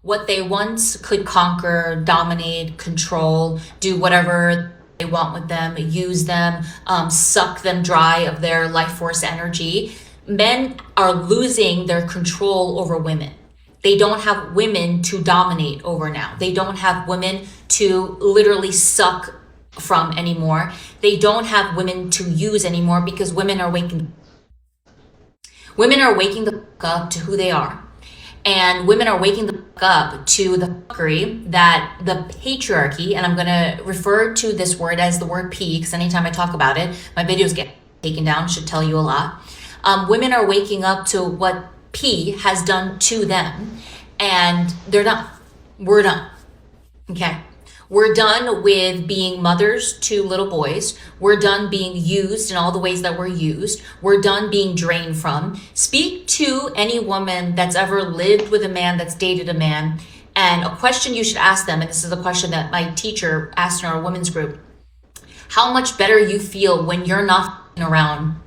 what they once could conquer, dominate, control, do whatever they want with them, use them, suck them dry of their life force energy. Men are losing their control over women. They don't have women to dominate over now. They don't have women to literally suck from anymore. They don't have women to use anymore because women are waking the fuck up to who they are. And women are waking the fuck up to the fuckery that the patriarchy, and I'm going to refer to this word as the word P, because anytime I talk about it, my videos get taken down, should tell you a lot. Women are waking up to what P has done to them, and they're done. We're done. Okay? We're done with being mothers to little boys. We're done being used in all the ways that we're used. We're done being drained from. Speak to any woman that's ever lived with a man, that's dated a man, and a question you should ask them, and this is a question that my teacher asked in our women's group: how much better you feel when you're not around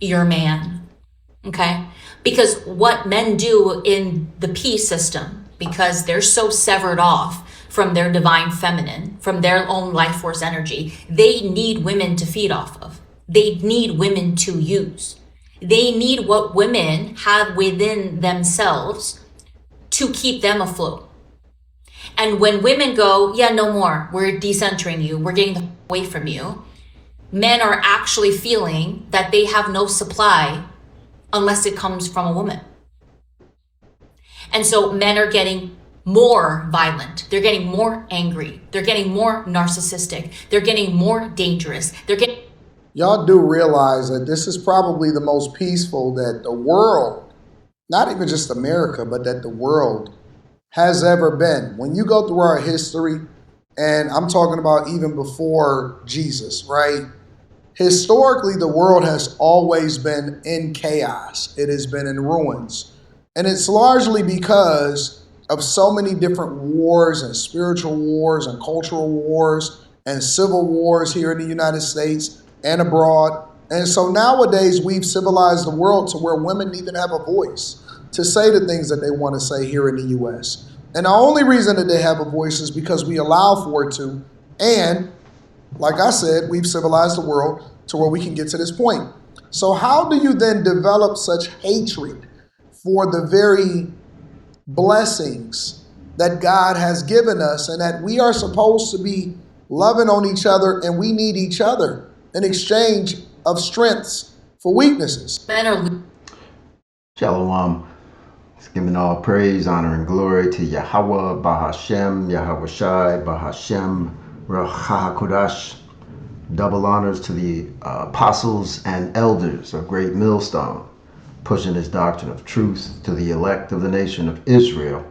your man? Okay? Because what men do in the P system, because they're so severed off from their divine feminine, from their own life force energy, they need women to feed off of. They need women to use. They need what women have within themselves to keep them afloat. And when women go, yeah, no more, we're decentering you, we're getting the away from you, men are actually feeling that they have no supply unless it comes from a woman. And so men are getting more violent. They're getting more angry. They're getting more narcissistic. They're getting more dangerous. Y'all do realize that this is probably the most peaceful that the world, not even just America, but that the world has ever been. When you go through our history, and I'm talking about even before Jesus, right? Historically, the world has always been in chaos. It has been in ruins. And it's largely because of so many different wars and spiritual wars and cultural wars and civil wars here in the United States and abroad. And so nowadays we've civilized the world to where women even have a voice to say the things that they want to say here in the US. And the only reason that they have a voice is because we allow for it to. And like I said, we've civilized the world to where we can get to this point. So how do you then develop such hatred for the very blessings that God has given us, and that we are supposed to be loving on each other, and we need each other in exchange of strengths for weaknesses? Shalom. It's giving all praise, honor, and glory to Yahweh, Bahashem, Yahweh Shai, Bahashem, Ruach HaKodesh. Double honors to the apostles and elders of Great Millstone, pushing this doctrine of truth to the elect of the nation of Israel,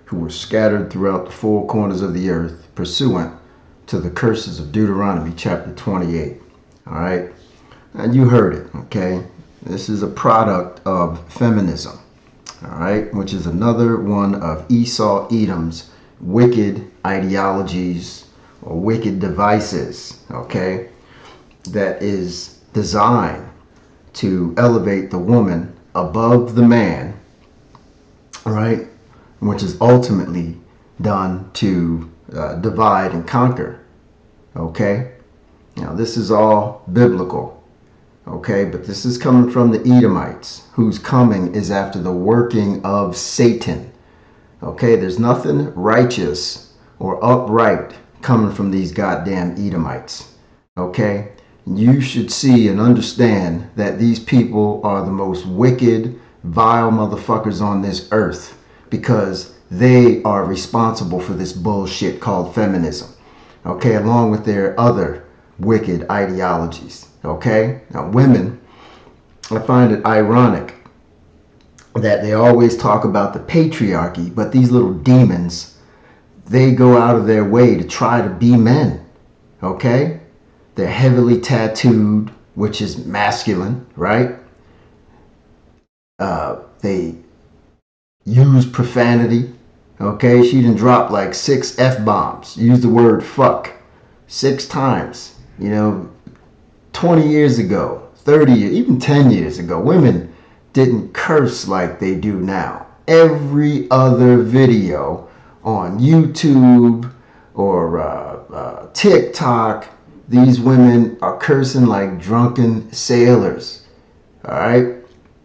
who were scattered throughout the four corners of the earth, pursuant to the curses of Deuteronomy chapter 28. All right? And you heard it, okay? This is a product of feminism, all right? Which is another one of Esau Edom's wicked ideologies or wicked devices, okay? That is designed to elevate the woman above the man, right? Which is ultimately done to divide and conquer, okay? Now, this is all biblical, okay? But this is coming from the Edomytes, whose coming is after the working of Satan, okay? There's nothing righteous or upright coming from these goddamn Edomites, okay? You should see and understand that these people are the most wicked, vile motherfuckers on this earth, because they are responsible for this bullshit called feminism, okay, along with their other wicked ideologies, okay? Now, women, I find it ironic that they always talk about the patriarchy, but these little demons, they go out of their way to try to be men, okay? They're heavily tattooed, which is masculine, right? They use profanity, okay? She done dropped like 6 F-bombs, used the word fuck 6 times, you know. 20 years ago, 30 years, even 10 years ago, women didn't curse like they do now. Every other video on YouTube or TikTok, these women are cursing like drunken sailors, all right?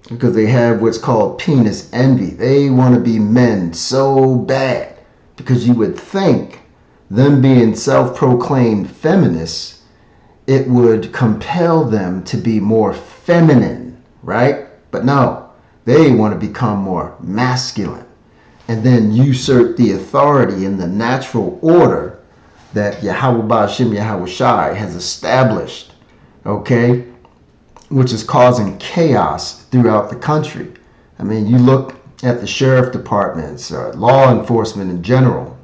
Because they have what's called penis envy. They want to be men so bad, because you would think them being self-proclaimed feminists, it would compel them to be more feminine, right? But no, they want to become more masculine and then usurp the authority in the natural order that Yahweh Ba'ashem Yahweh Shai has established, okay? Which is causing chaos throughout the country. I mean, you look at the sheriff departments, law enforcement in general,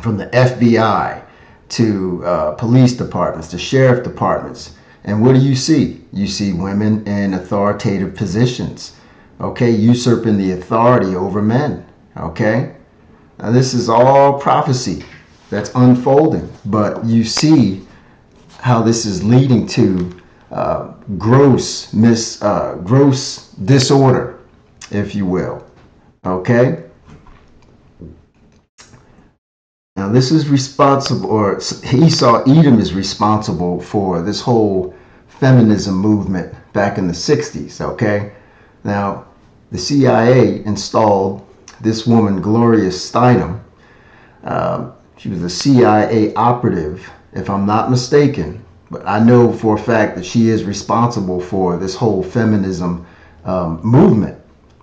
from the FBI to police departments, to sheriff departments. And what do? You see women in authoritative positions, okay, usurping the authority over men, okay? Now, this is all prophecy that's unfolding, but you see how this is leading to gross disorder, if you will, okay? Now this is responsible, or Edom is responsible for this whole feminism movement back in the 60s, okay? Now, the CIA installed this woman, Gloria Steinem. She was a CIA operative, if I'm not mistaken, but I know for a fact that she is responsible for this whole feminism movement,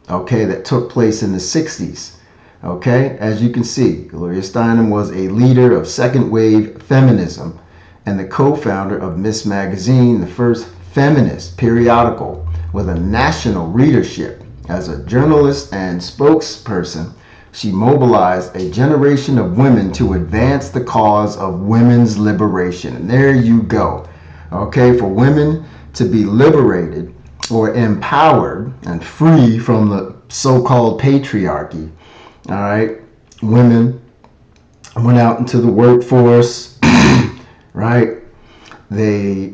okay, that took place in the 60s. Okay, as you can see, Gloria Steinem was a leader of second wave feminism and the co-founder of Miss Magazine, the first feminist periodical with a national readership. As a journalist and spokesperson, she mobilized a generation of women to advance the cause of women's liberation. And there you go. Okay, for women to be liberated or empowered and free from the so-called patriarchy. All right, women went out into the workforce, right? They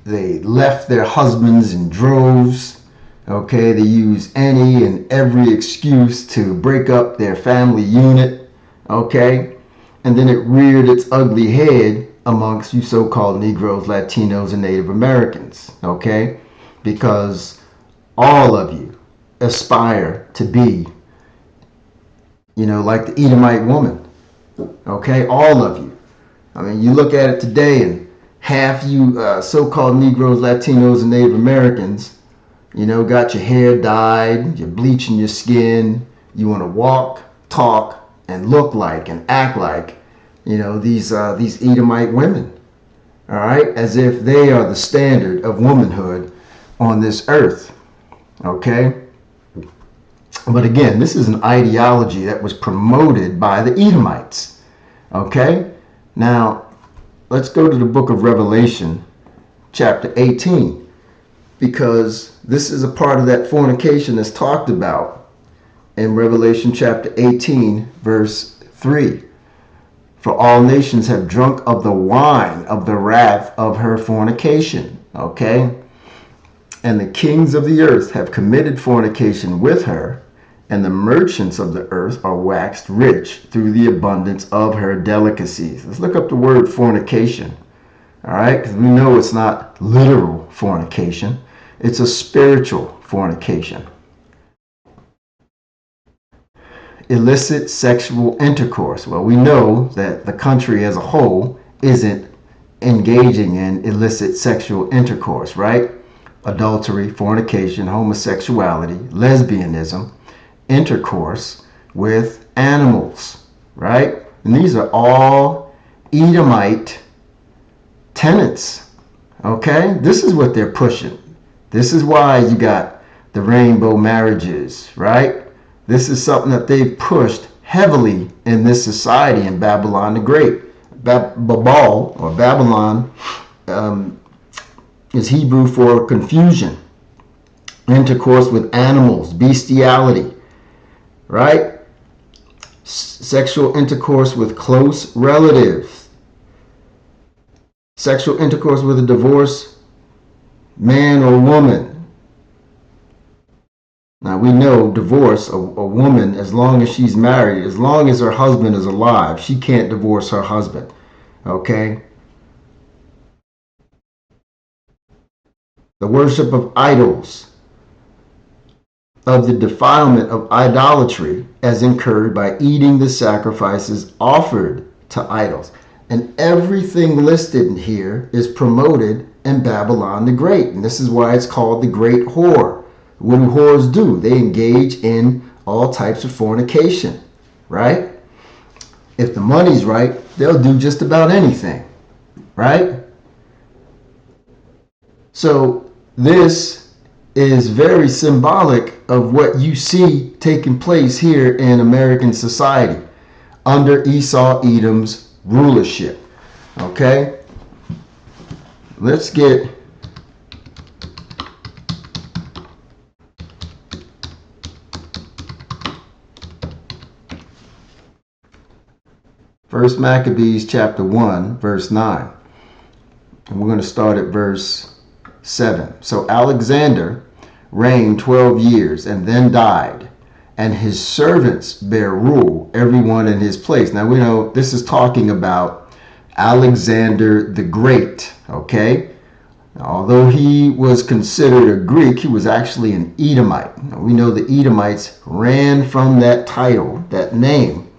left their husbands in droves. Okay, they used any and every excuse to break up their family unit. Okay, and then it reared its ugly head amongst you so-called Negroes, Latinos, and Native Americans. Okay, because all of you aspire to be, like the Edomyte woman. Okay, all of you. I mean, you look at it today, and half you so-called Negroes, Latinos, and Native Americans, got your hair dyed, you're bleaching your skin. You want to walk, talk, and look like and act like, these Edomyte women. All right, as if they are the standard of womanhood on this earth. Okay. But again, this is an ideology that was promoted by the Edomites. Okay? Now, let's go to the book of Revelation, chapter 18, because this is a part of that fornication that's talked about in Revelation chapter 18, verse 3. For all nations have drunk of the wine of the wrath of her fornication. Okay? And the kings of the earth have committed fornication with her, and the merchants of the earth are waxed rich through the abundance of her delicacies. Let's look up the word fornication, all right? Because we know it's not literal fornication. It's a spiritual fornication. Illicit sexual intercourse. Well, we know that the country as a whole isn't engaging in illicit sexual intercourse, right? Adultery, fornication, homosexuality, lesbianism, intercourse with animals, right? And these are all Edomite tenets, okay? This is what they're pushing. This is why you got the rainbow marriages, right? This is something that they've pushed heavily in this society in Babylon the Great. Babal, or Babylon, is Hebrew for confusion, intercourse with animals, bestiality, right? Sexual intercourse with close relatives, sexual intercourse with a divorced man or woman, Now we know divorce, a woman, as long as she's married, as long as her husband is alive, she can't divorce her husband. Okay? The worship of idols, of the defilement of idolatry as incurred by eating the sacrifices offered to idols. And everything listed here is promoted in Babylon the Great. And this is why it's called the Great Whore. What do whores do? They engage in all types of fornication, right? If the money's right, they'll do just about anything, right? So this is very symbolic of what you see taking place here in American society under Esau Edom's rulership. Okay? Let's get First Maccabees chapter 1, verse 9. And we're going to start at verse 7. So Alexander reigned 12 years and then died, and his servants bear rule, everyone in his place. Now we know this is talking about Alexander the Great, okay? Although he was considered a Greek, he was actually an Edomyte. We know the Edomites ran from that title, that name,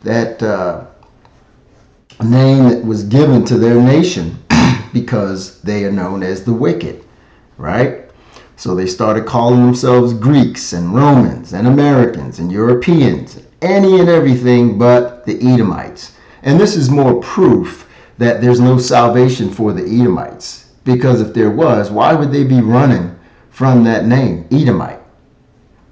that name that was given to their nation because they are known as the wicked, right? So they started calling themselves Greeks and Romans and Americans and Europeans, any and everything but the Edomites. And this is more proof that there's no salvation for the Edomites. Because if there was, why would they be running from that name, Edomite?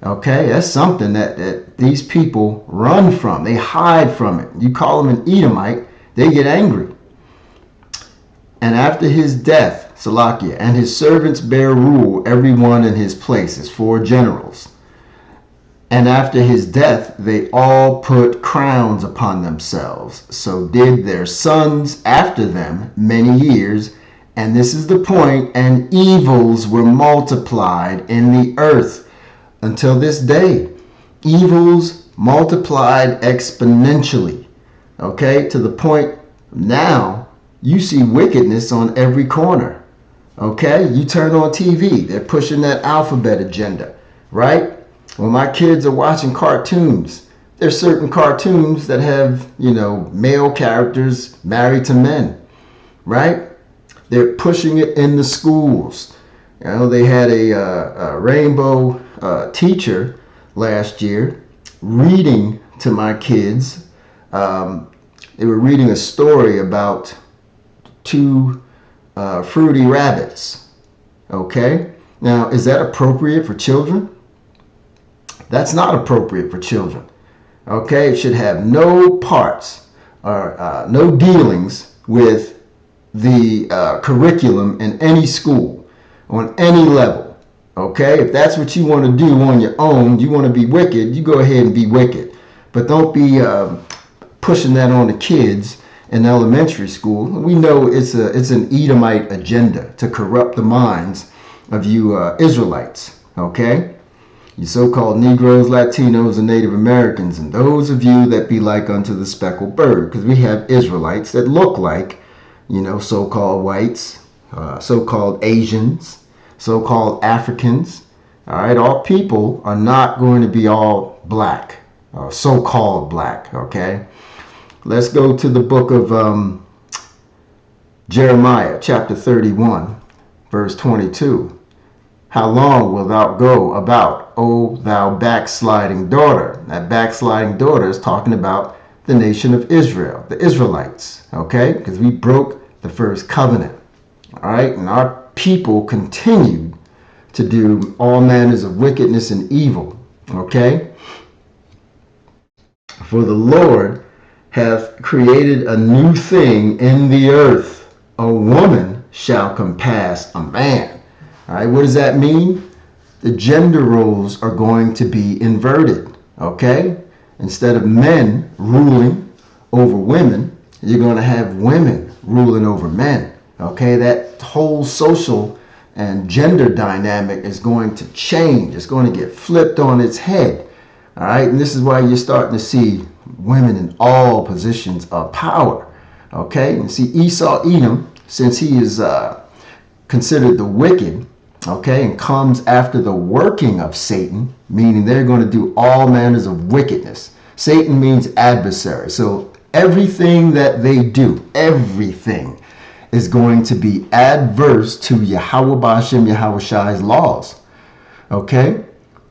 Okay, that's something that these people run from. They hide from it. You call them an Edomite, they get angry. And after his death, Salakia, and his servants bear rule, everyone in his place, his 4 generals. And after his death, they all put crowns upon themselves. So did their sons after them many years. And this is the point, and evils were multiplied in the earth until this day. Evils multiplied exponentially. Okay, to the point now you see wickedness on every corner. Okay, you turn on TV, they're pushing that alphabet agenda, right? When my kids are watching cartoons, there's certain cartoons that have, male characters married to men, right? They're pushing it in the schools. They had a rainbow teacher last year reading to my kids. They were reading a story about 2 fruity rabbits. Okay? Now, is that appropriate for children? That's not appropriate for children. Okay? It should have no parts or no dealings with the curriculum in any school on any level. Okay? If that's what you want to do on your own, you want to be wicked, you go ahead and be wicked. But don't be pushing that on the kids in elementary school. We know it's an Edomite agenda to corrupt the minds of you Israelites, okay? You so-called Negroes, Latinos, and Native Americans, and those of you that be like unto the speckled bird, because we have Israelites that look like, so-called whites, so-called Asians, so-called Africans. All right, all people are not going to be all black, so-called black, okay? Let's go to the book of Jeremiah, chapter 31, verse 22. How long wilt thou go about, O thou backsliding daughter? That backsliding daughter is talking about the nation of Israel, the Israelites, okay? Because we broke the first covenant, all right? And our people continued to do all manners of wickedness and evil, okay? For the Lord hath created a new thing in the earth. A woman shall compass a man. All right, what does that mean? The gender roles are going to be inverted, okay? Instead of men ruling over women, you're going to have women ruling over men, okay? That whole social and gender dynamic is going to change. It's going to get flipped on its head. All right. And this is why you're starting to see women in all positions of power. Okay. And see Esau, Edom, since he is considered the wicked, okay, and comes after the working of Satan, meaning they're going to do all manners of wickedness. Satan means adversary. So everything that they do, everything is going to be adverse to Yahweh Ba'ashem Yahweh Shai's laws. Okay?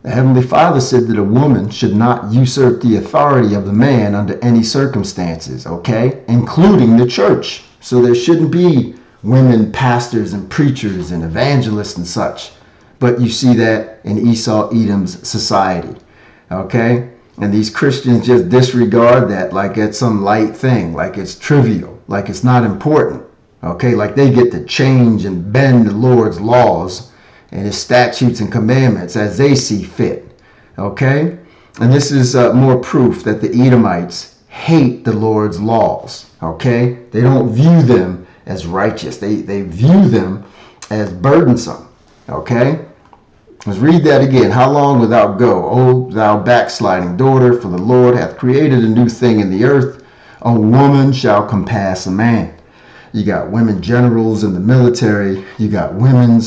The Heavenly Father said that a woman should not usurp the authority of the man under any circumstances, okay? Including the church. So there shouldn't be women pastors and preachers and evangelists and such. But you see that in Esau Edom's society, okay? And these Christians just disregard that like it's some light thing, like it's trivial, like it's not important, okay? Like they get to change and bend the Lord's laws and his statutes and commandments as they see fit, okay? And this is more proof that the Edomites hate the Lord's laws, okay? They don't view them as righteous. They view them as burdensome, okay? Let's read that again. How long wilt thou go, O thou backsliding daughter? For the Lord hath created a new thing in the earth. A woman shall compass a man. You got women generals in the military. You got women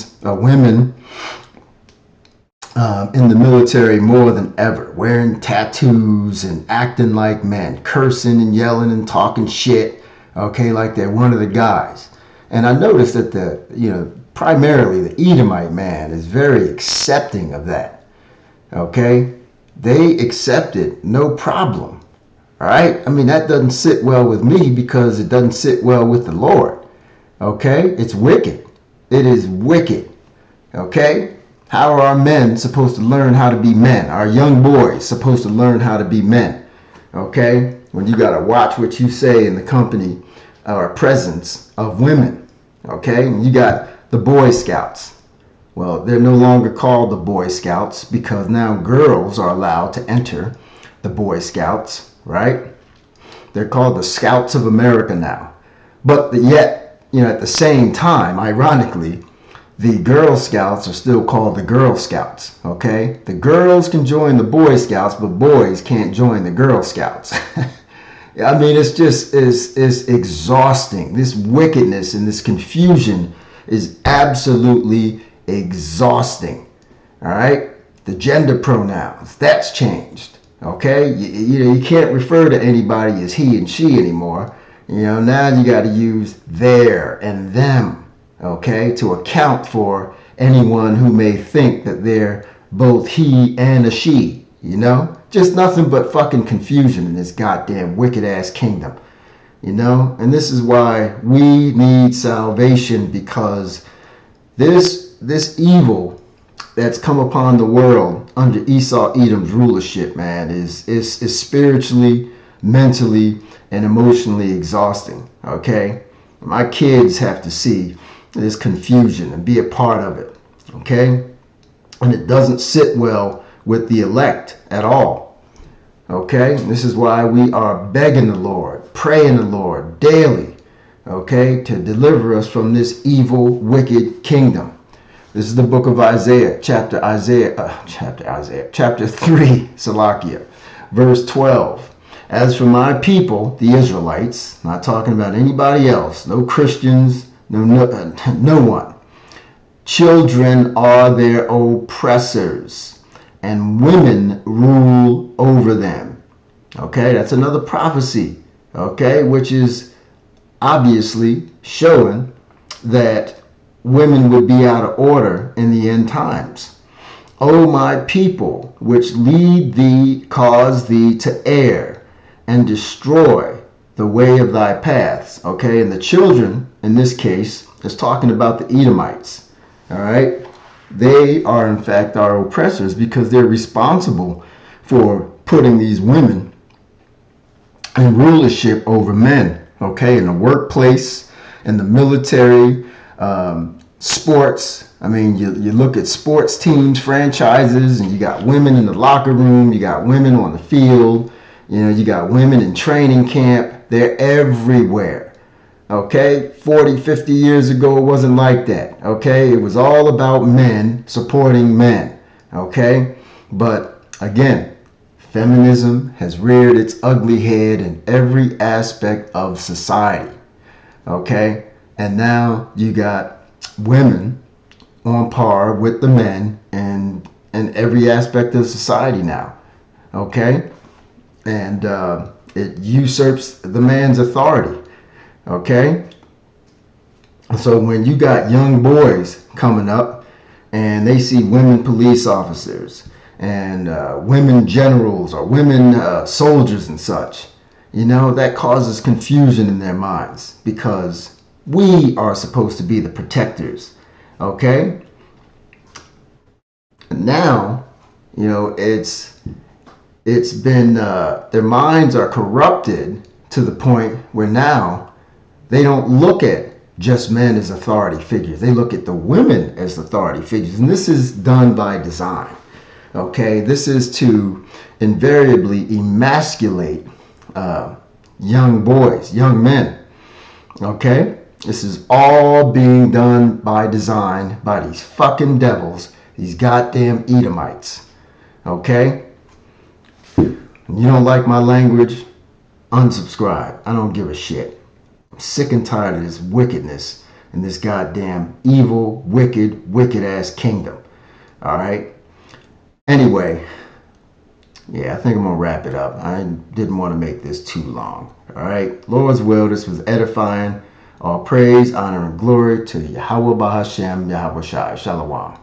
in the military more than ever, wearing tattoos and acting like men, cursing and yelling and talking shit, okay, like they're one of the guys. And I noticed that primarily the Edomite man is very accepting of that, okay? They accept it, no problem, all right? I mean, that doesn't sit well with me because it doesn't sit well with the Lord, okay? It's wicked. It is wicked, okay? How are our men supposed to learn how to be men? Our young boys supposed to learn how to be men, okay? When you got to watch what you say in the company or presence of women, okay? And you got the Boy Scouts. Well, they're no longer called the Boy Scouts because now girls are allowed to enter the Boy Scouts, right? They're called the Scouts of America now. But yet, at the same time, ironically, the Girl Scouts are still called the Girl Scouts, okay? The girls can join the Boy Scouts, but boys can't join the Girl Scouts. I mean, it's just is exhausting. This wickedness and this confusion is absolutely exhausting, all right? The gender pronouns, that's changed, okay? You can't refer to anybody as he and she anymore. Now you got to use their and them, okay, to account for anyone who may think that they're both he and a she, Just nothing but fucking confusion in this goddamn wicked ass kingdom, And this is why we need salvation, because this evil that's come upon the world under Esau Edom's rulership, man, is spiritually, mentally, and emotionally exhausting, okay? My kids have to see this confusion and be a part of it, okay? And it doesn't sit well with the elect at all, okay? And this is why we are begging the Lord, praying the Lord daily, okay, to deliver us from this evil, wicked kingdom. This is the book of Isaiah, chapter 3, Salakia, verse 12. As for my people, the Israelites, not talking about anybody else, no Christians, no one. Children are their oppressors, and women rule over them. Okay, that's another prophecy, okay, which is obviously showing that women would be out of order in the end times. O my people, which lead thee, cause thee to err, and destroy the way of thy paths. Okay, and the children, in this case, is talking about the Edomites. All right, they are in fact our oppressors because they're responsible for putting these women in rulership over men. Okay, in the workplace, in the military, sports. I mean, you look at sports teams, franchises, and you got women in the locker room, you got women on the field, you got women in training camp. They're everywhere. Okay, 40, 50 years ago, it wasn't like that. Okay, it was all about men supporting men. Okay, but again, feminism has reared its ugly head in every aspect of society. Okay, and now you got women on par with the men in every aspect of society now. Okay, and it usurps the man's authority. Okay, so when you got young boys coming up and they see women police officers and women generals or women soldiers and such, you know, that causes confusion in their minds because we are supposed to be the protectors. Okay, now, you know, it's been their minds are corrupted to the point where now they don't look at just men as authority figures. They look at the women as authority figures. And this is done by design. Okay, this is to invariably emasculate young boys, young men. Okay, this is all being done by design by these fucking devils, these goddamn Edomites. Okay, you don't like my language? Unsubscribe. I don't give a shit. I'm sick and tired of this wickedness in this goddamn evil, wicked ass kingdom. Alright? Anyway, yeah, I think I'm gonna wrap it up. I didn't want to make this too long. Alright? Lord's will, this was edifying. All praise, honor, and glory to Yahweh Bahashem, Yahweh Shai. Shalom.